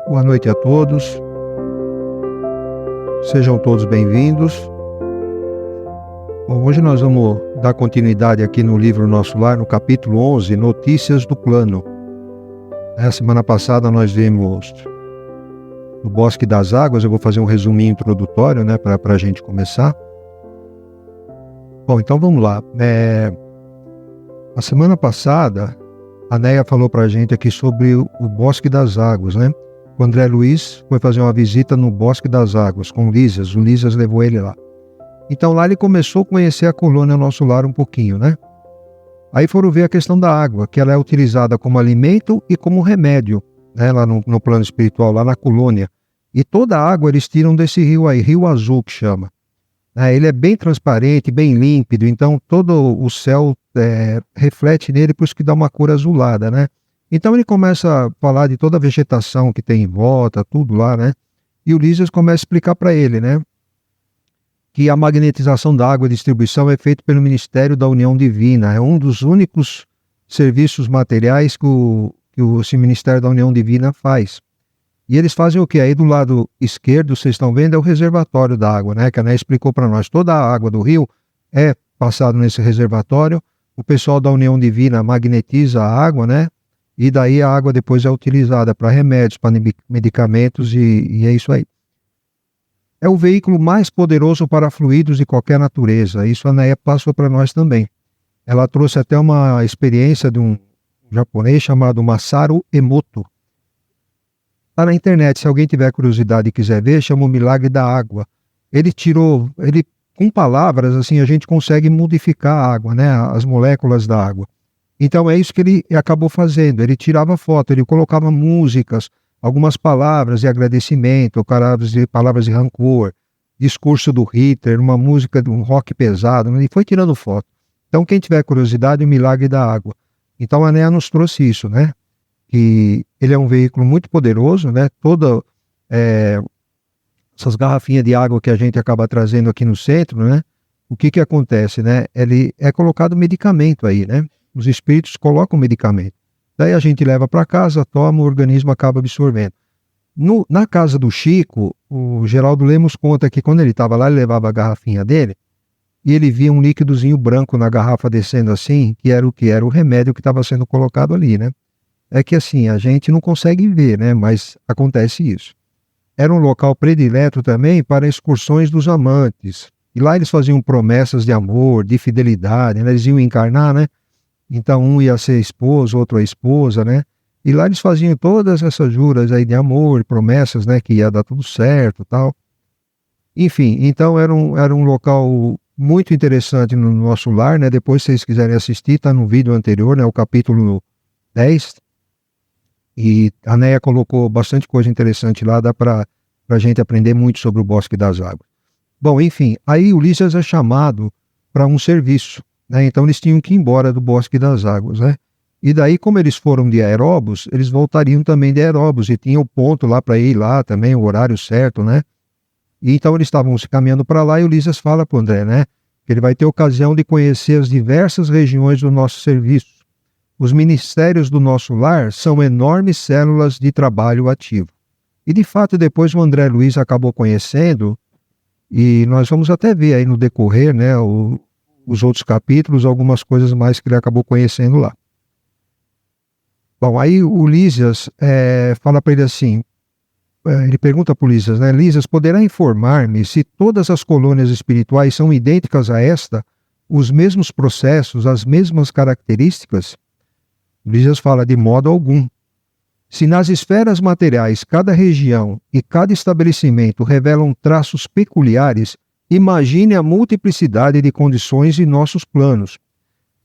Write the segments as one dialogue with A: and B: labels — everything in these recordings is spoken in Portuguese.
A: Boa noite a todos, sejam todos bem-vindos. Bom, hoje nós vamos dar continuidade aqui no livro Nosso Lar, no capítulo 11, Notícias do Plano. Na semana passada nós vimos o Bosque das Águas. Eu vou fazer um resuminho introdutório, para a gente começar. Bom, então vamos lá. A semana passada, a Neia falou para a gente aqui sobre o Bosque das Águas, né? O André Luiz foi fazer uma visita no Bosque das Águas com o Lísias levou ele lá. Então lá ele começou a conhecer a colônia Nosso Lar um pouquinho, né? Aí foram ver a questão da água, que ela é utilizada como alimento e como remédio, né? Lá no plano espiritual, lá na colônia. E toda a água eles tiram desse rio aí, Rio Azul que chama. Ele é bem transparente, bem límpido, então todo o céu reflete nele, por isso que dá uma cor azulada, né? Então ele começa a falar de toda a vegetação que tem em volta, tudo lá, né? E o Lísias começa a explicar para ele, né? Que a magnetização da água e distribuição é feita pelo Ministério da União Divina. É um dos únicos serviços materiais que esse Ministério da União Divina faz. E eles fazem o quê? Aí do lado esquerdo, vocês estão vendo, é o reservatório da água, né? Que a Né explicou para nós. Toda a água do rio é passada nesse reservatório. O pessoal da União Divina magnetiza a água, né? E daí a água depois é utilizada para remédios, para medicamentos e é isso aí. É o veículo mais poderoso para fluidos de qualquer natureza. Isso a Neia passou para nós também. Ela trouxe até uma experiência de um japonês chamado Masaru Emoto. Está na internet, se alguém tiver curiosidade e quiser ver, chama o Milagre da Água. Ele com palavras, assim, a gente consegue modificar a água, né? As moléculas da água. Então é isso que ele acabou fazendo. Ele tirava foto, ele colocava músicas, algumas palavras de agradecimento, palavras de rancor, discurso do Hitler, uma música de um rock pesado, e foi tirando foto. Então quem tiver curiosidade, o Milagre da Água. Então a Nea nos trouxe isso, né? Que ele é um veículo muito poderoso, né? Essas garrafinhas de água que a gente acaba trazendo aqui no centro, né? O que acontece, né? Ele é colocado medicamento aí, né? Os espíritos colocam medicamento. Daí a gente leva para casa, toma, o organismo acaba absorvendo. Na casa do Chico, o Geraldo Lemos conta que quando ele estava lá, ele levava a garrafinha dele e ele via um líquidozinho branco na garrafa descendo assim, que era o que? Era o remédio que estava sendo colocado ali, né? É que assim, a gente não consegue ver, né? Mas acontece isso. Era um local predileto também para excursões dos amantes. E lá eles faziam promessas de amor, de fidelidade, né? Eles iam encarnar, né? Então um ia ser esposo, outro a esposa, né? E lá eles faziam todas essas juras aí de amor, promessas, né? Que ia dar tudo certo e tal. Enfim, então era um local muito interessante no Nosso Lar, né? Depois, se vocês quiserem assistir, tá no vídeo anterior, né? O capítulo 10. E a Neia colocou bastante coisa interessante lá, dá para a gente aprender muito sobre o Bosque das Águas. Bom, enfim, aí o Lísias é chamado para um serviço, né? Então eles tinham que ir embora do Bosque das Águas, né? E daí, como eles foram de aeróbus, eles voltariam também de aeróbus, e tinha o ponto lá para ir lá também, o horário certo, né? E então eles estavam se caminhando para lá e o Lísias fala para o André, né? Que ele vai ter ocasião de conhecer as diversas regiões do nosso serviço. Os ministérios do Nosso Lar são enormes células de trabalho ativo. E de fato depois o André Luiz acabou conhecendo, e nós vamos até ver aí no decorrer, né, os outros capítulos, algumas coisas mais que ele acabou conhecendo lá. Bom, aí o Lísias fala para ele assim, ele pergunta para o Lísias, né? Lísias, poderá informar-me se todas as colônias espirituais são idênticas a esta, os mesmos processos, as mesmas características? Lísias fala, de modo algum. Se nas esferas materiais cada região e cada estabelecimento revelam traços peculiares, imagine a multiplicidade de condições em nossos planos.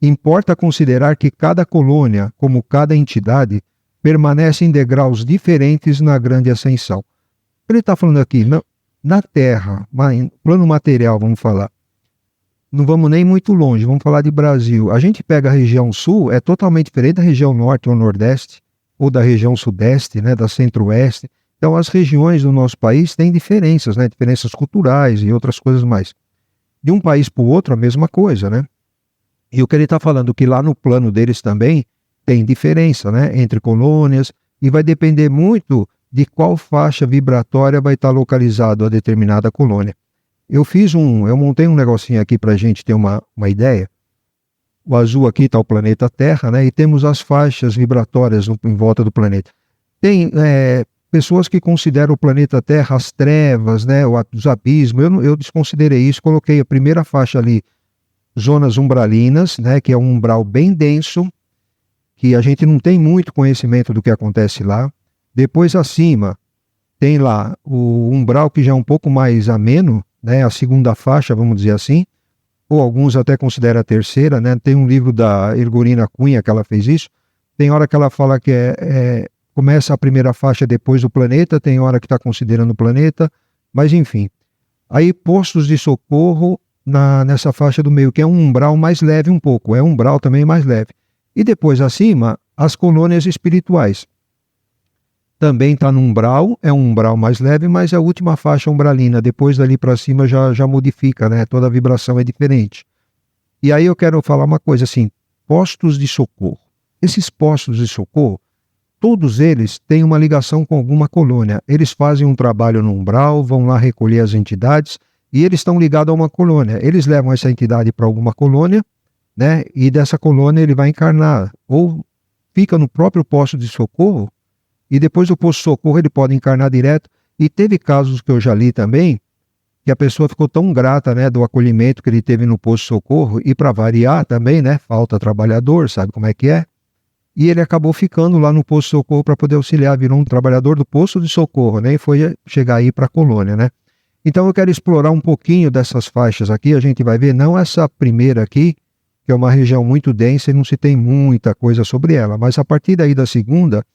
A: Importa considerar que cada colônia, como cada entidade, permanece em degraus diferentes na grande ascensão. Ele está falando aqui, na Terra, plano material, vamos falar. Não vamos nem muito longe, vamos falar de Brasil. A gente pega a região sul, é totalmente diferente da região norte ou nordeste, ou da região sudeste, né, da centro-oeste. Então as regiões do nosso país têm diferenças, né, diferenças culturais e outras coisas mais. De um país para o outro, a mesma coisa, né? E o que ele está falando, que lá no plano deles também tem diferença, né, entre colônias, e vai depender muito de qual faixa vibratória vai estar localizado a determinada colônia. Eu montei um negocinho aqui para a gente ter uma ideia. O azul aqui está o planeta Terra, né? E temos as faixas vibratórias em volta do planeta. Tem pessoas que consideram o planeta Terra as trevas, né? Os abismos. Eu desconsiderei isso, coloquei a primeira faixa ali, zonas umbralinas, né? Que é um umbral bem denso, que a gente não tem muito conhecimento do que acontece lá. Depois acima tem lá o umbral que já é um pouco mais ameno, né? A segunda faixa, vamos dizer assim, ou alguns até consideram a terceira, né? Tem um livro da Ergorina Cunha que ela fez isso. Tem hora que ela fala que começa a primeira faixa depois do planeta, tem hora que está considerando o planeta, mas enfim. Aí postos de socorro nessa faixa do meio, que é um umbral mais leve um pouco, é um umbral também mais leve. E depois acima, as colônias espirituais. Também está no umbral, é um umbral mais leve, mas a última faixa umbralina, depois dali para cima já modifica, né? Toda a vibração é diferente. E aí eu quero falar uma coisa assim, postos de socorro. Esses postos de socorro, todos eles têm uma ligação com alguma colônia. Eles fazem um trabalho no umbral, vão lá recolher as entidades e eles estão ligados a uma colônia. Eles levam essa entidade para alguma colônia, né? E dessa colônia ele vai encarnar, ou fica no próprio posto de socorro, e depois do posto de socorro ele pode encarnar direto. E teve casos que eu já li também, que a pessoa ficou tão grata, né, do acolhimento que ele teve no posto de socorro, e para variar também, né, falta trabalhador, sabe como é que é? E ele acabou ficando lá no posto de socorro para poder auxiliar, virou um trabalhador do posto de socorro, né, e foi chegar aí para a colônia, né. Então eu quero explorar um pouquinho dessas faixas aqui, a gente vai ver, não essa primeira aqui, que é uma região muito densa e não se tem muita coisa sobre ela, mas a partir daí da segunda,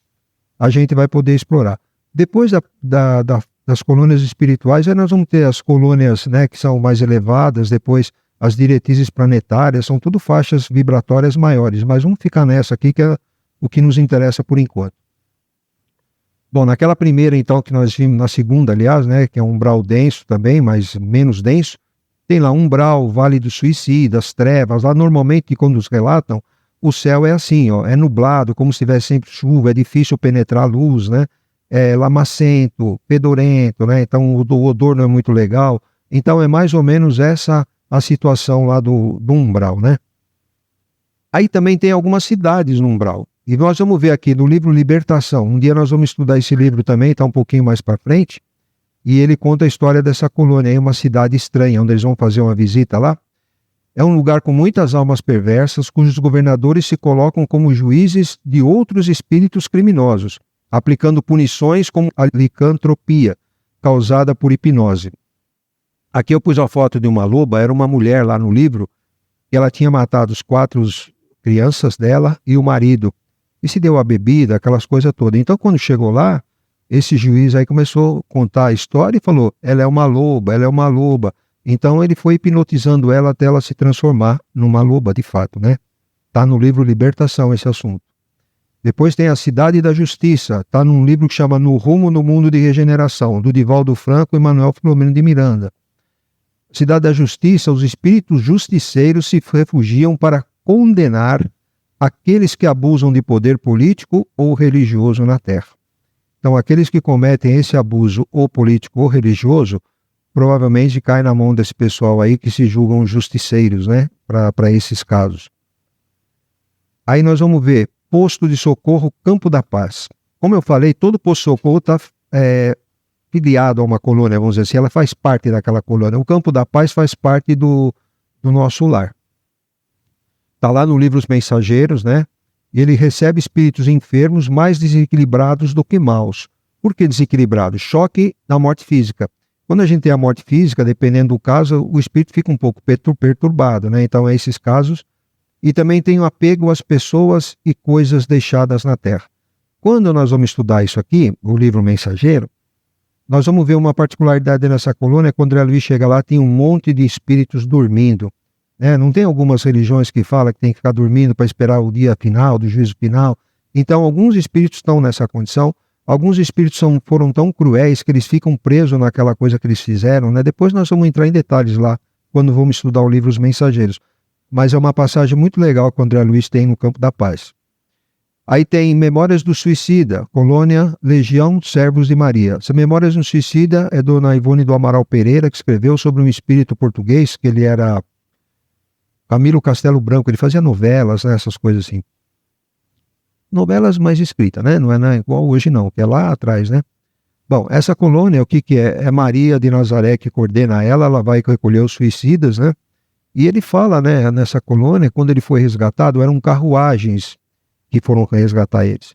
A: a gente vai poder explorar. Depois das colônias espirituais, aí nós vamos ter as colônias, né, que são mais elevadas, depois as diretrizes planetárias, são tudo faixas vibratórias maiores, mas vamos ficar nessa aqui, que é o que nos interessa por enquanto. Bom, naquela primeira, então, que nós vimos, na segunda, aliás, né, que é um umbral denso também, mas menos denso, tem lá um umbral, Vale do Suicida, as trevas, lá normalmente, quando os relatam, o céu é assim, ó, é nublado, como se tivesse sempre chuva, é difícil penetrar a luz, né? É lamacento, fedorento, né? Então o odor não é muito legal. Então é mais ou menos essa a situação lá do umbral, né? Aí também tem algumas cidades no umbral. E nós vamos ver aqui no livro Libertação. Um dia nós vamos estudar esse livro também, está um pouquinho mais para frente. E ele conta a história dessa colônia aí, uma cidade estranha, onde eles vão fazer uma visita lá. É um lugar com muitas almas perversas, cujos governadores se colocam como juízes de outros espíritos criminosos, aplicando punições como a licantropia, causada por hipnose. Aqui eu pus a foto de uma loba, era uma mulher lá no livro, que ela tinha matado as 4 crianças dela e o marido, e se deu a bebida, aquelas coisas todas. Então quando chegou lá, esse juiz aí começou a contar a história e falou, ela é uma loba, ela é uma loba. Então ele foi hipnotizando ela até ela se transformar numa loba de fato, né? Está no livro Libertação esse assunto. Depois tem a Cidade da Justiça, está num livro que chama No Rumo no Mundo de Regeneração, do Divaldo Franco e Manuel Filomeno de Miranda. Cidade da Justiça, os espíritos justiceiros se refugiam para condenar aqueles que abusam de poder político ou religioso na Terra. Então aqueles que cometem esse abuso ou político ou religioso provavelmente cai na mão desse pessoal aí que se julgam justiceiros, né, para esses casos. Aí nós vamos ver posto de socorro Campo da Paz. Como eu falei, todo posto de socorro está filiado a uma colônia, vamos dizer assim, ela faz parte daquela colônia. O Campo da Paz faz parte do nosso lar. Está lá no livro Os Mensageiros, né, e ele recebe espíritos enfermos mais desequilibrados do que maus. Por que desequilibrados? Choque da morte física. Quando a gente tem a morte física, dependendo do caso, o espírito fica um pouco perturbado, né? Então, é esses casos. E também tem o apego às pessoas e coisas deixadas na Terra. Quando nós vamos estudar isso aqui, o livro Mensageiro, nós vamos ver uma particularidade nessa colônia. Quando André Luiz chega lá, tem um monte de espíritos dormindo, né? Não tem algumas religiões que falam que tem que ficar dormindo para esperar o dia final, do juízo final. Então, alguns espíritos estão nessa condição. Alguns espíritos foram tão cruéis que eles ficam presos naquela coisa que eles fizeram, né? Depois nós vamos entrar em detalhes lá, quando vamos estudar o livro Os Mensageiros. Mas é uma passagem muito legal que o André Luiz tem no Campo da Paz. Aí tem Memórias do Suicida, Colônia Legião Servos de Maria. Essa Memórias do Suicida é dona Ivone do Amaral Pereira, que escreveu sobre um espírito português, que ele era Camilo Castelo Branco, ele fazia novelas, né, essas coisas assim. Novelas mais escritas, né? Não é igual hoje não, que é lá atrás, né? Bom, essa colônia, o que é? É Maria de Nazaré que coordena ela vai recolher os suicidas, né? E ele fala, né, nessa colônia, quando ele foi resgatado, eram carruagens que foram resgatar eles.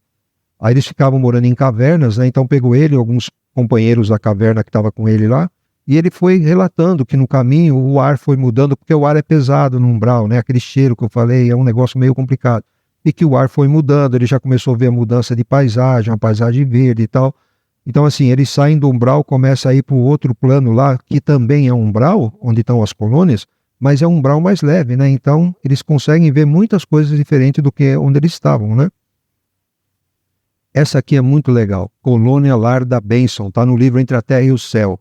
A: Aí eles ficavam morando em cavernas, né? Então pegou ele, alguns companheiros da caverna que estavam com ele lá, e ele foi relatando que no caminho o ar foi mudando, porque o ar é pesado no umbral, né? Aquele cheiro que eu falei é um negócio meio complicado. E que o ar foi mudando, ele já começou a ver a mudança de paisagem, uma paisagem verde e tal. Então, assim, eles saem do umbral, começa a ir para o outro plano lá, que também é um umbral, onde estão as colônias, mas é um umbral mais leve, né? Então, eles conseguem ver muitas coisas diferentes do que onde eles estavam, né? Essa aqui é muito legal. Colônia Lar da Bênção, está no livro Entre a Terra e o Céu.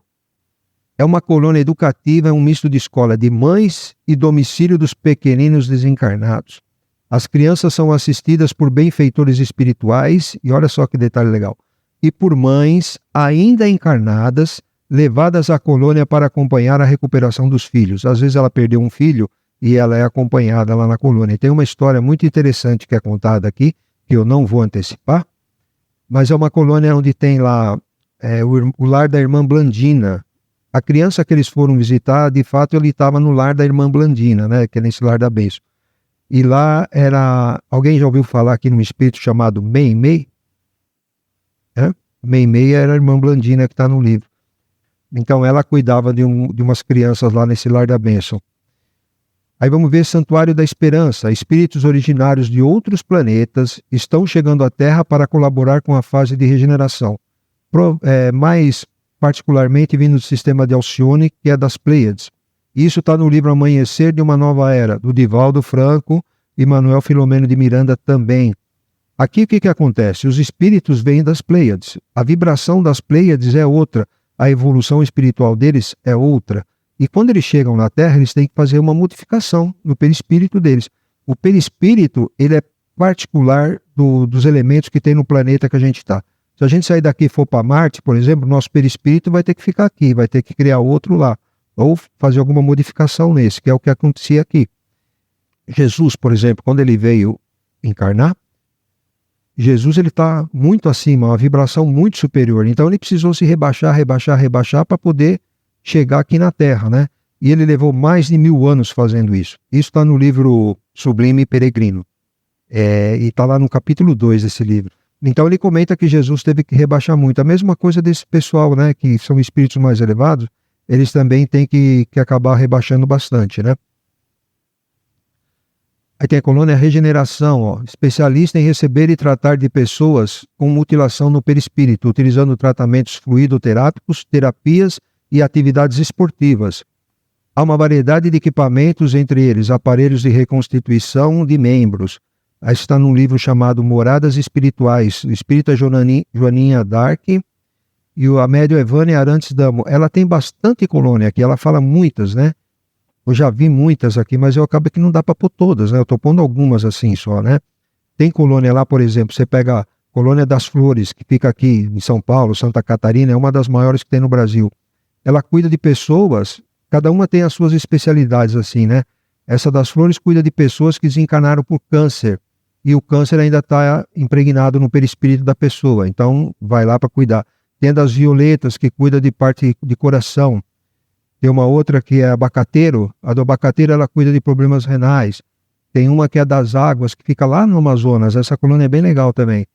A: É uma colônia educativa, é um misto de escola de mães e domicílio dos pequeninos desencarnados. As crianças são assistidas por benfeitores espirituais, e olha só que detalhe legal, e por mães ainda encarnadas, levadas à colônia para acompanhar a recuperação dos filhos. Às vezes ela perdeu um filho e ela é acompanhada lá na colônia. Tem uma história muito interessante que é contada aqui, que eu não vou antecipar, mas é uma colônia onde tem lá o lar da irmã Blandina. A criança que eles foram visitar, de fato, ele estava no lar da irmã Blandina, né, que é nesse lar da bênção. E lá era... Alguém já ouviu falar aqui num espírito chamado Meimei? Meimei era a irmã Blandina que está no livro. Então ela cuidava de umas crianças lá nesse lar da bênção. Aí vamos ver Santuário da Esperança. Espíritos originários de outros planetas estão chegando à Terra para colaborar com a fase de regeneração. Mais particularmente vindo do sistema de Alcione, que é das Pleiades. Isso está no livro Amanhecer de uma Nova Era, do Divaldo Franco e Manuel Filomeno de Miranda também. Aqui o que acontece? Os espíritos vêm das Pleiades. A vibração das Pleiades é outra. A evolução espiritual deles é outra. E quando eles chegam na Terra, eles têm que fazer uma modificação no perispírito deles. O perispírito, ele é particular dos elementos que tem no planeta que a gente está. Se a gente sair daqui e for para Marte, por exemplo, nosso perispírito vai ter que ficar aqui, vai ter que criar outro lá. Ou fazer alguma modificação nesse, que é o que acontecia aqui. Jesus, por exemplo, quando ele veio encarnar, Jesus ele está muito acima, uma vibração muito superior. Então ele precisou se rebaixar para poder chegar aqui na Terra, né? E ele levou mais de 1000 anos fazendo isso. Isso está no livro Sublime Peregrino. E está lá no capítulo 2 desse livro. Então ele comenta que Jesus teve que rebaixar muito. A mesma coisa desse pessoal, né? Que são espíritos mais elevados, eles também têm que acabar rebaixando bastante, né? Aí tem a colônia Regeneração, ó, especialista em receber e tratar de pessoas com mutilação no perispírito, utilizando tratamentos fluidoterápicos, terapias e atividades esportivas. Há uma variedade de equipamentos, entre eles aparelhos de reconstituição de membros. Aí está num livro chamado Moradas Espirituais, o espírita Joaninha Dark e a médium Evânia Arantes Damo. Ela tem bastante colônia aqui, ela fala muitas, né? Eu já vi muitas aqui, mas eu acabo que não dá para pôr todas, né? Eu estou pondo algumas assim só, né? Tem colônia lá, por exemplo, você pega a Colônia das Flores, que fica aqui em São Paulo, Santa Catarina, é uma das maiores que tem no Brasil. Ela cuida de pessoas, cada uma tem as suas especialidades assim, né? Essa das Flores cuida de pessoas que desencarnaram por câncer, e o câncer ainda está impregnado no perispírito da pessoa, então vai lá para cuidar. Tem a das Violetas, que cuida de parte de coração. Tem uma outra que é abacateiro, a do abacateiro ela cuida de problemas renais. Tem uma que é das águas, que fica lá no Amazonas, essa colônia é bem legal também.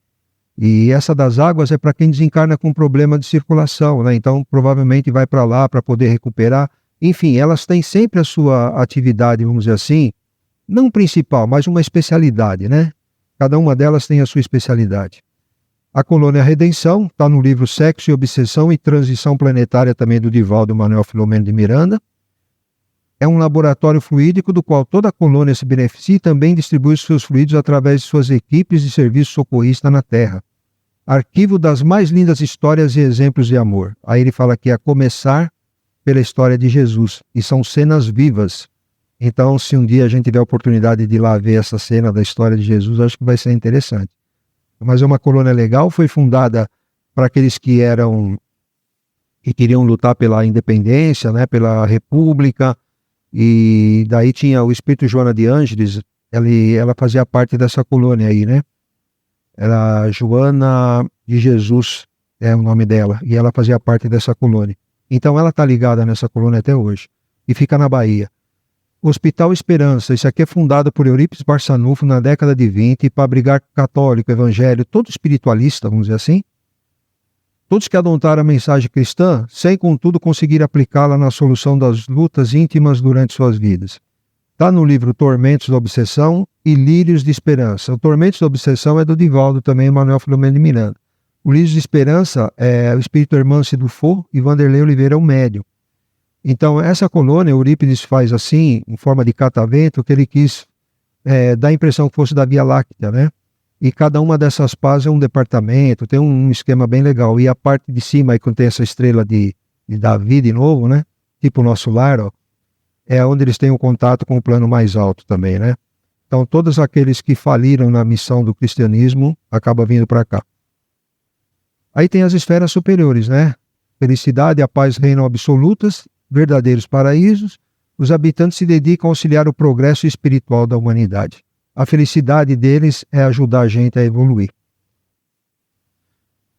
A: E essa das águas é para quem desencarna com problema de circulação, né? Então provavelmente vai para lá para poder recuperar. Enfim, elas têm sempre a sua atividade, vamos dizer assim, não principal, mas uma especialidade, né? Cada uma delas tem a sua especialidade. A colônia Redenção está no livro Sexo e Obsessão e Transição Planetária, também do Divaldo Manuel Filomeno de Miranda. É um laboratório fluídico do qual toda a colônia se beneficia e também distribui os seus fluidos através de suas equipes de serviço socorrista na Terra. Arquivo das mais lindas histórias e exemplos de amor. Aí ele fala que a começar pela história de Jesus. E são cenas vivas. Então, se um dia a gente tiver a oportunidade de ir lá ver essa cena da história de Jesus, acho que vai ser interessante. mas é uma colônia legal, foi fundada para aqueles que queriam lutar pela independência, né, pela república, e daí tinha o Espírito Joana de Ângeles, ela fazia parte dessa colônia aí, né? Era Joana de Jesus, é o nome dela, e ela fazia parte dessa colônia. Então ela está ligada nessa colônia até hoje, e fica na Bahia. Hospital Esperança, isso aqui é fundado por Eurípides Barçanufo na década de 20 para abrigar católico, evangelho, todo espiritualista, vamos dizer assim. Todos que adotaram a mensagem cristã, sem contudo conseguir aplicá-la na solução das lutas íntimas durante suas vidas. Está no livro Tormentos da Obsessão e Lírios de Esperança. O Tormentos da Obsessão é do Divaldo também, Manuel Filomeno de Miranda. O Lírios de Esperança é o Espírito Hermance Dufour e Vanderlei Oliveira é o médium. Então, essa colônia, Eurípides faz assim, em forma de catavento, que ele quis dar a impressão que fosse da Via Láctea, né? E cada uma dessas pás é um departamento, tem um esquema bem legal. E a parte de cima, aí quando tem essa estrela de Davi de novo, né? Tipo o nosso lar, ó, é onde eles têm o contato com o plano mais alto também, né? Então, todos aqueles que faliram na missão do cristianismo acabam vindo para cá. Aí tem as esferas superiores, né? Felicidade e a paz reinam absolutas, verdadeiros paraísos. Os habitantes se dedicam a auxiliar o progresso espiritual da humanidade. A felicidade deles é ajudar a gente a evoluir.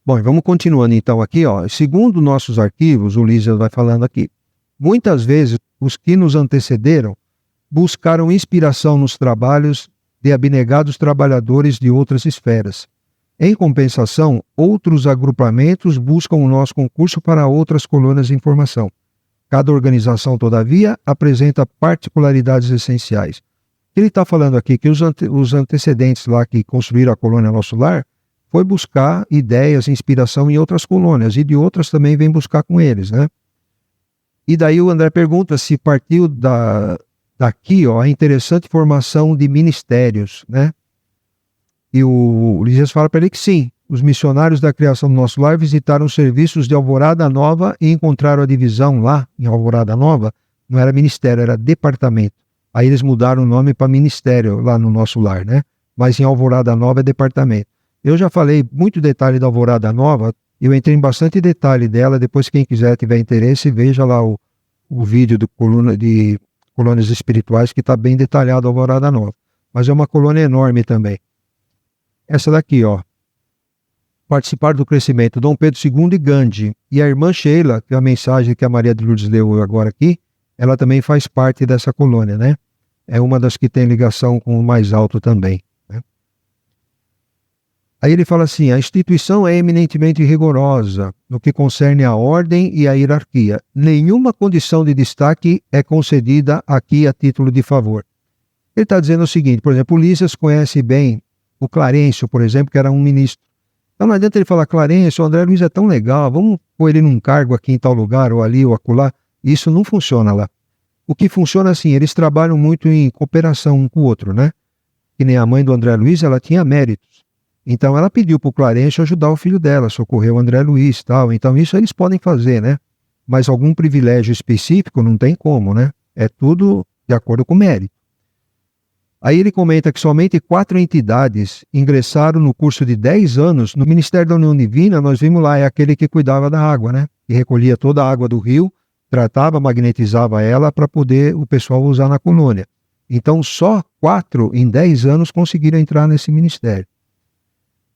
A: Bom, vamos continuando então aqui, ó. Segundo nossos arquivos, o Lísias vai falando aqui. Muitas vezes, os que nos antecederam buscaram inspiração nos trabalhos de abnegados trabalhadores de outras esferas. Em compensação, outros agrupamentos buscam o nosso concurso para outras colônias de informação. Cada organização, todavia, apresenta particularidades essenciais. Ele está falando aqui que os antecedentes lá que construíram a colônia Nosso Lar foi buscar ideias, inspiração em outras colônias, e de outras também vem buscar com eles, né? E daí o André pergunta se partiu daqui, ó, a interessante formação de ministérios, né? E o Lísias fala para ele que sim, os missionários da criação do Nosso Lar visitaram os serviços de Alvorada Nova e encontraram a divisão lá em Alvorada Nova, não era ministério, era departamento. Aí eles mudaram o nome para ministério lá no Nosso Lar, né? Mas em Alvorada Nova é departamento. Eu já falei muito detalhe da Alvorada Nova, eu entrei em bastante detalhe dela, depois quem quiser tiver interesse, veja lá o vídeo de colônias espirituais que está bem detalhado a Alvorada Nova. Mas é uma colônia enorme também. Essa daqui, ó. Participar do crescimento Dom Pedro II e Gandhi. E a irmã Sheila, que é a mensagem que a Maria de Lourdes leu agora aqui, ela também faz parte dessa colônia, né? É uma das que tem ligação com o mais alto também, né? Aí ele fala assim, a instituição é eminentemente rigorosa no que concerne à ordem e à hierarquia. Nenhuma condição de destaque é concedida aqui a título de favor. Ele está dizendo o seguinte, por exemplo, o Lísias conhece bem o Clarencio, por exemplo, que era um ministro. Então não adianta ele falar, Clarencio, o André Luiz é tão legal, vamos pôr ele num cargo aqui em tal lugar, ou ali, ou acolá. Isso não funciona lá. O que funciona assim, eles trabalham muito em cooperação um com o outro, né? Que nem a mãe do André Luiz, ela tinha méritos. Então ela pediu para o Clarencio ajudar o filho dela, socorrer o André Luiz e tal. Então isso eles podem fazer, né? Mas algum privilégio específico não tem como, né? É tudo de acordo com o mérito. Aí ele comenta que somente 4 entidades ingressaram no curso de 10 anos no Ministério da União Divina. Nós vimos lá, é aquele que cuidava da água, né? Que recolhia toda a água do rio, tratava, magnetizava ela para poder o pessoal usar na colônia. Então só 4 em 10 anos conseguiram entrar nesse ministério.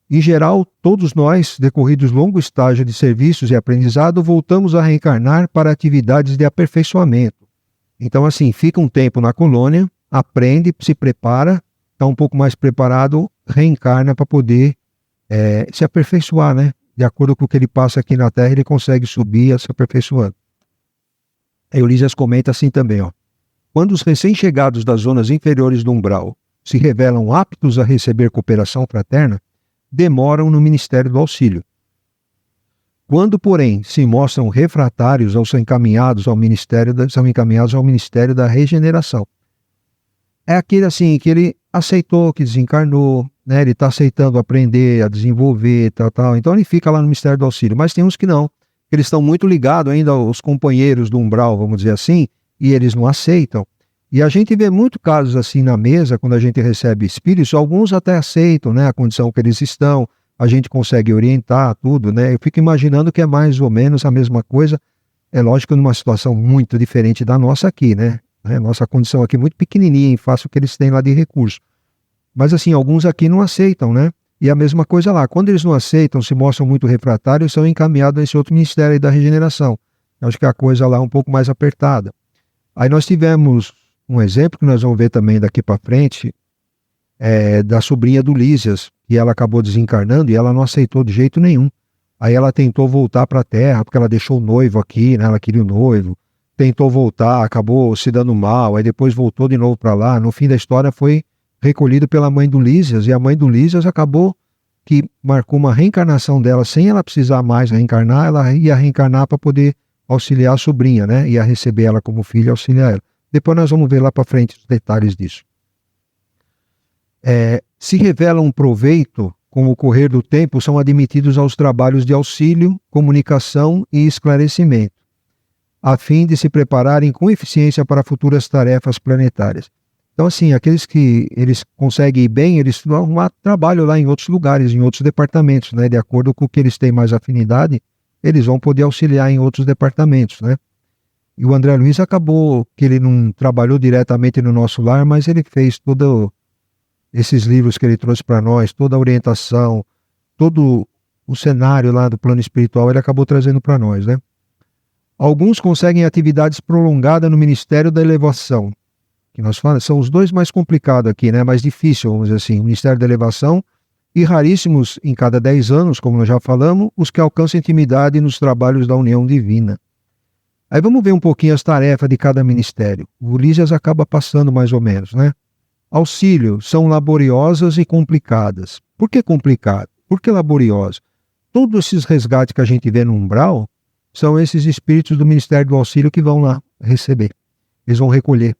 A: Em geral, todos nós, decorridos longo estágio de serviços e aprendizado, voltamos a reencarnar para atividades de aperfeiçoamento. Então assim, fica um tempo na colônia, aprende, se prepara, está um pouco mais preparado, reencarna para poder se aperfeiçoar, né? De acordo com o que ele passa aqui na Terra, ele consegue subir se aperfeiçoando. Aí o Lísias comenta assim também, ó. Quando os recém-chegados das zonas inferiores do umbral se revelam aptos a receber cooperação fraterna, demoram no Ministério do Auxílio. Quando, porém, se mostram refratários ou são encaminhados ao Ministério da Regeneração. É aquele assim, que ele aceitou, que desencarnou, né? Ele está aceitando aprender, a desenvolver, tal. Então ele fica lá no Ministério do Auxílio. Mas tem uns que não. Eles estão muito ligados ainda aos companheiros do umbral, vamos dizer assim, e eles não aceitam. E a gente vê muitos casos assim na mesa, quando a gente recebe espíritos, alguns até aceitam, né, a condição que eles estão, a gente consegue orientar tudo, né? Eu fico imaginando que é mais ou menos a mesma coisa, é lógico, numa situação muito diferente da nossa aqui, né? Nossa condição aqui é muito pequenininha, em face o que eles têm lá de recurso. Mas assim, alguns aqui não aceitam, né? E a mesma coisa lá. Quando eles não aceitam, se mostram muito refratários, são encaminhados a esse outro ministério aí da regeneração. Eu acho que a coisa lá é um pouco mais apertada. Aí nós tivemos um exemplo que nós vamos ver também daqui para frente, da sobrinha do Lísias, que ela acabou desencarnando e ela não aceitou de jeito nenhum. Aí ela tentou voltar para a Terra, porque ela deixou o noivo aqui, né? Ela queria o noivo. Tentou voltar, acabou se dando mal, aí depois voltou de novo para lá. No fim da história foi recolhido pela mãe do Lísias, e a mãe do Lísias acabou que marcou uma reencarnação dela, sem ela precisar mais reencarnar, ela ia reencarnar para poder auxiliar a sobrinha, né? Ia receber ela como filha e auxiliar ela. Depois nós vamos ver lá para frente os detalhes disso. Se revela um proveito, com o correr do tempo, são admitidos aos trabalhos de auxílio, comunicação e esclarecimento, a fim de se prepararem com eficiência para futuras tarefas planetárias. Então, assim, aqueles que eles conseguem ir bem, eles vão arrumar trabalho lá em outros lugares, em outros departamentos, né? De acordo com o que eles têm mais afinidade, eles vão poder auxiliar em outros departamentos, né? E o André Luiz acabou que ele não trabalhou diretamente no nosso lar, mas ele fez todos esses livros que ele trouxe para nós, toda a orientação, todo o cenário lá do plano espiritual, ele acabou trazendo para nós, né? Alguns conseguem atividades prolongadas no Ministério da Elevação, que nós falamos, são os dois mais complicados aqui, né? Mais difícil, vamos dizer assim, o Ministério da Elevação, e raríssimos em cada 10 anos, como nós já falamos, os que alcançam intimidade nos trabalhos da união divina. Aí vamos ver um pouquinho as tarefas de cada ministério. O Lísias acaba passando mais ou menos, né? Auxílio, são laboriosas e complicadas. Por que complicado? Por que laborioso? Todos esses resgates que a gente vê no umbral são esses espíritos do Ministério do Auxílio que vão lá receber. Eles vão recolher.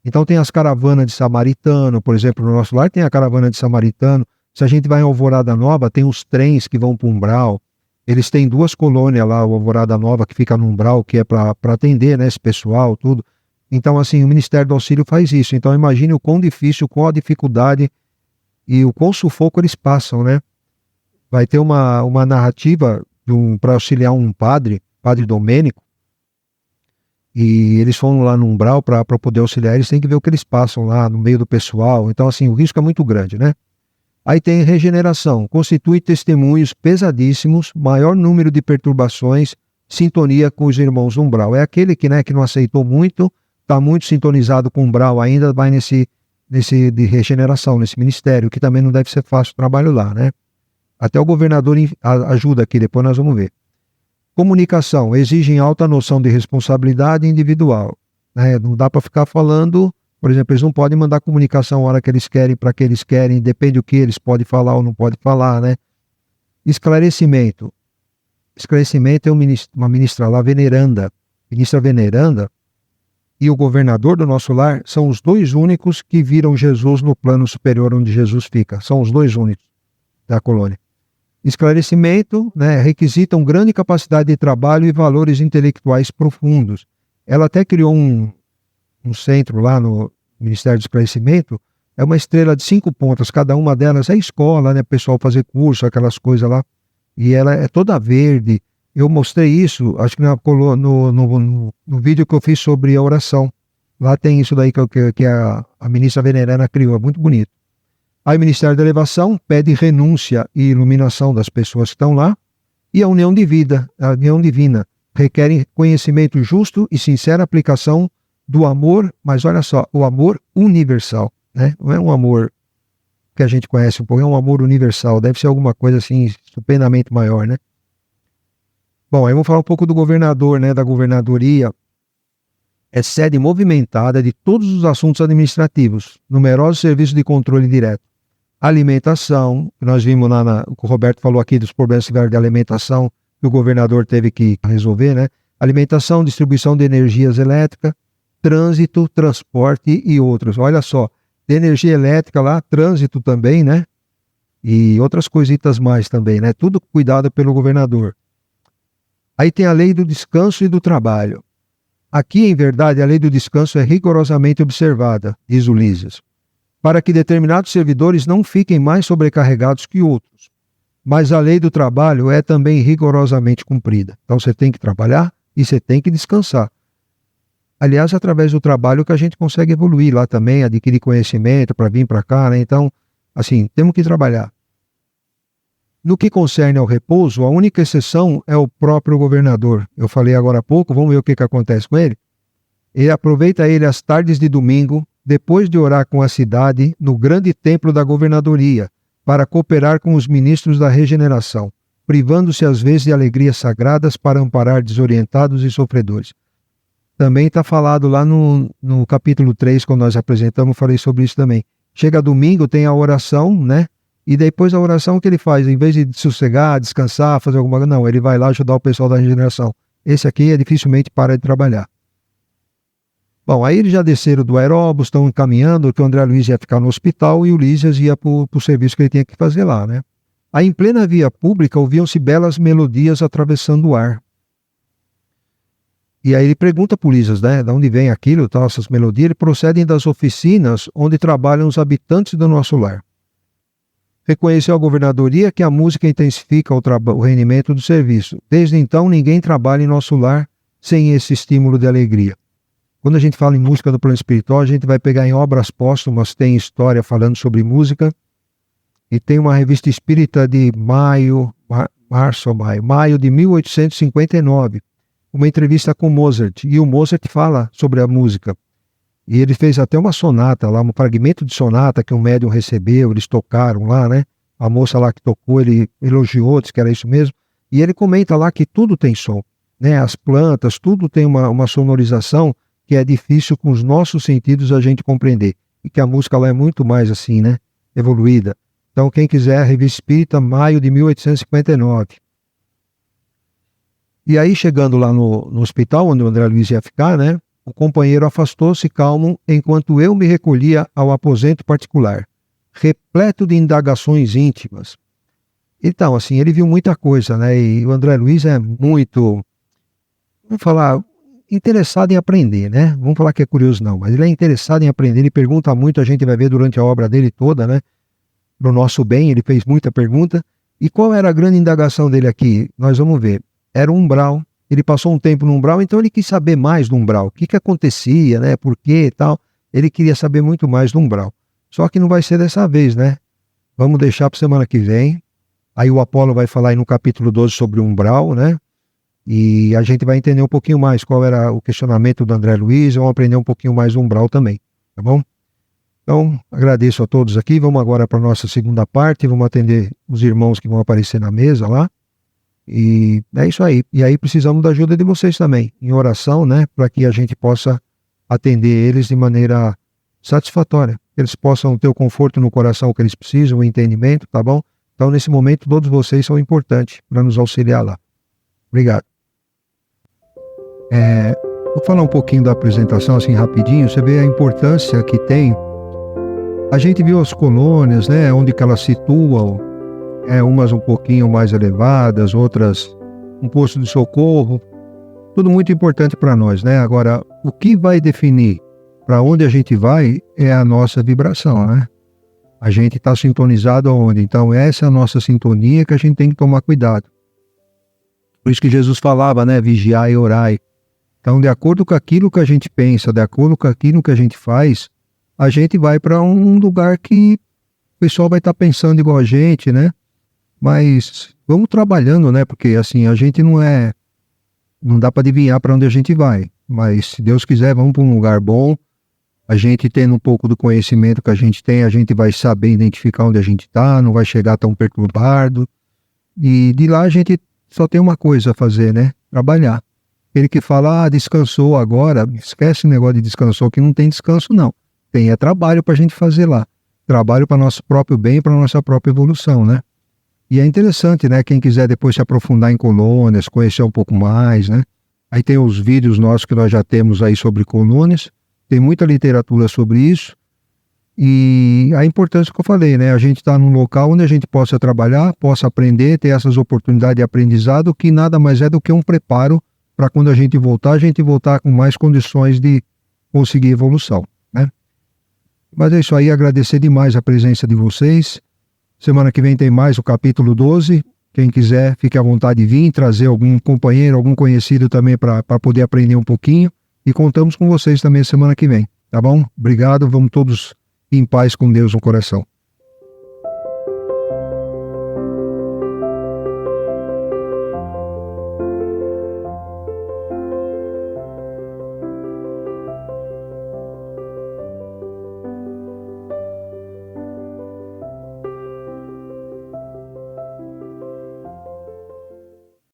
A: Então tem as caravanas de samaritano, por exemplo, no nosso lar tem a caravana de samaritano. Se a gente vai em Alvorada Nova, tem os trens que vão para o umbral. Eles têm 2 colônias lá, o Alvorada Nova, que fica no umbral, que é para atender, né, esse pessoal, tudo. Então, assim, o Ministério do Auxílio faz isso. Então, imagine o quão difícil, qual a dificuldade e o quão sufoco eles passam, né? Vai ter uma narrativa para auxiliar um padre Domênico, e eles foram lá no umbral para poder auxiliar, eles têm que ver o que eles passam lá no meio do pessoal. Então, assim, o risco é muito grande, né? Aí tem regeneração, constitui testemunhos pesadíssimos, maior número de perturbações, sintonia com os irmãos do umbral. É aquele que, né, que não aceitou muito, está muito sintonizado com o umbral ainda, vai nesse de regeneração, nesse ministério, que também não deve ser fácil o trabalho lá, né? Até o governador ajuda aqui, depois nós vamos ver. Comunicação, exigem alta noção de responsabilidade individual, né? Não dá para ficar falando, por exemplo, eles não podem mandar comunicação a hora que eles querem, para que eles querem, depende do que eles podem falar ou não podem falar, né? Esclarecimento. Esclarecimento é uma ministra lá, ministra veneranda, e o governador do nosso lar são os 2 únicos que viram Jesus no plano superior onde Jesus fica. São os 2 únicos da colônia. Esclarecimento, né, requisitam grande capacidade de trabalho e valores intelectuais profundos. Ela até criou um centro lá no Ministério do Esclarecimento, é uma estrela de 5 pontas, cada uma delas é escola, né, pessoal fazer curso, aquelas coisas lá, e ela é toda verde. Eu mostrei isso, acho que no vídeo que eu fiz sobre a oração, lá tem isso daí que a ministra veneranda criou, é muito bonito. Aí o Ministério da Elevação pede renúncia e iluminação das pessoas que estão lá, e a união divina requerem conhecimento justo e sincera aplicação do amor, mas olha só, o amor universal, né? Não é um amor que a gente conhece um pouco, é um amor universal, deve ser alguma coisa assim estupendamente maior, né? Bom, aí vamos falar um pouco do governador, né? Da governadoria. É sede movimentada de todos os assuntos administrativos, numerosos serviços de controle direto. Alimentação, que nós vimos lá, o que o Roberto falou aqui dos problemas de alimentação que o governador teve que resolver, né? Alimentação, distribuição de energias elétricas, trânsito, transporte e outros. Olha só, de energia elétrica lá, trânsito também, né? E outras coisitas mais também, né? Tudo cuidado pelo governador. Aí tem a lei do descanso e do trabalho. Aqui, em verdade, a lei do descanso é rigorosamente observada, diz Ulisses, para que determinados servidores não fiquem mais sobrecarregados que outros. Mas a lei do trabalho é também rigorosamente cumprida. Então você tem que trabalhar e você tem que descansar. Aliás, através do trabalho que a gente consegue evoluir lá também, adquirir conhecimento para vir para cá, né? Então, assim, temos que trabalhar. No que concerne ao repouso, a única exceção é o próprio governador. Eu falei agora há pouco, vamos ver o que acontece com ele. Ele aproveita as tardes de domingo, depois de orar com a cidade, no grande templo da governadoria, para cooperar com os ministros da regeneração, privando-se às vezes de alegrias sagradas para amparar desorientados e sofredores. Também está falado lá no capítulo 3, quando nós apresentamos, falei sobre isso também. Chega domingo, tem a oração, né? E depois a oração que ele faz, em vez de sossegar, descansar, fazer alguma coisa, não, ele vai lá ajudar o pessoal da regeneração. Esse aqui dificilmente para de trabalhar. Bom, aí eles já desceram do aeróbus, estão encaminhando, que o André Luiz ia ficar no hospital e o Lísias ia para o serviço que ele tinha que fazer lá, né? Aí em plena via pública ouviam-se belas melodias atravessando o ar. E aí ele pergunta para o Lísias, né, de onde vem aquilo, tal, essas melodias, eles procedem das oficinas onde trabalham os habitantes do nosso lar. Reconheceu a governadoria que a música intensifica o rendimento do serviço. Desde então, ninguém trabalha em nosso lar sem esse estímulo de alegria. Quando a gente fala em música do plano espiritual, a gente vai pegar em obras póstumas, tem história falando sobre música, e tem uma revista espírita de maio de 1859, uma entrevista com Mozart, e o Mozart fala sobre a música. E ele fez até uma sonata lá, um fragmento de sonata que um médium recebeu, eles tocaram lá, né? A moça lá que tocou, ele elogiou, disse que era isso mesmo, e ele comenta lá que tudo tem som, né? As plantas, tudo tem uma sonorização que é difícil com os nossos sentidos a gente compreender. E que a música lá é muito mais assim, né? Evoluída. Então, quem quiser, a Revista Espírita, maio de 1859. E aí, chegando lá no hospital, onde o André Luiz ia ficar, né? O companheiro afastou-se calmo, enquanto eu me recolhia ao aposento particular, repleto de indagações íntimas. Então, assim, ele viu muita coisa, né? E o André Luiz é muito, vamos falar, interessado em aprender, né? Vamos falar que é curioso não, mas ele é interessado em aprender, ele pergunta muito, a gente vai ver durante a obra dele toda, né? Pro nosso bem, ele fez muita pergunta. E qual era a grande indagação dele aqui? Nós vamos ver. Era o umbral. Ele passou um tempo no umbral, então ele quis saber mais do umbral. O que acontecia, né? Por quê e tal. Ele queria saber muito mais do umbral. Só que não vai ser dessa vez, né? Vamos deixar para semana que vem. Aí o Apolo vai falar aí no capítulo 12 sobre o umbral, né? E a gente vai entender um pouquinho mais qual era o questionamento do André Luiz, vamos aprender um pouquinho mais do umbral também, tá bom? Então, agradeço a todos aqui, vamos agora para a nossa segunda parte, vamos atender os irmãos que vão aparecer na mesa lá, e é isso aí. E aí precisamos da ajuda de vocês também, em oração, né, para que a gente possa atender eles de maneira satisfatória, que eles possam ter o conforto no coração que eles precisam, o entendimento, tá bom? Então, nesse momento, todos vocês são importantes para nos auxiliar lá. Obrigado. Vou falar um pouquinho da apresentação assim rapidinho, você vê a importância que tem. A gente viu as colônias, né, onde que elas situam, umas um pouquinho mais elevadas, outras um posto de socorro, tudo muito importante para nós, né? Agora, o que vai definir para onde a gente vai é a nossa vibração, né? A gente está sintonizado aonde? Então essa é a nossa sintonia que a gente tem que tomar cuidado. Por isso que Jesus falava, né, vigiai e orai. Então, de acordo com aquilo que a gente pensa, de acordo com aquilo que a gente faz, a gente vai para um lugar que o pessoal vai estar pensando igual a gente, né? Mas vamos trabalhando, né? Porque assim, a gente não dá para adivinhar para onde a gente vai. Mas se Deus quiser, vamos para um lugar bom. A gente tendo um pouco do conhecimento que a gente tem, a gente vai saber identificar onde a gente está, não vai chegar tão perturbado. E de lá a gente só tem uma coisa a fazer, né? Trabalhar. Ele que fala, descansou agora, esquece o negócio de descansou, que não tem descanso não. Tem trabalho para a gente fazer lá. Trabalho para nosso próprio bem, para nossa própria evolução, né? E é interessante, né? Quem quiser depois se aprofundar em colônias, conhecer um pouco mais, né? Aí tem os vídeos nossos que nós já temos aí sobre colônias. Tem muita literatura sobre isso. E a importância que eu falei, né? A gente está num local onde a gente possa trabalhar, possa aprender, ter essas oportunidades de aprendizado, que nada mais é do que um preparo para quando a gente voltar com mais condições de conseguir evolução, né? Mas é isso aí, agradecer demais a presença de vocês. Semana que vem tem mais o capítulo 12. Quem quiser, fique à vontade de vir, trazer algum companheiro, algum conhecido também para poder aprender um pouquinho. E contamos com vocês também semana que vem, tá bom? Obrigado, vamos todos em paz com Deus no coração.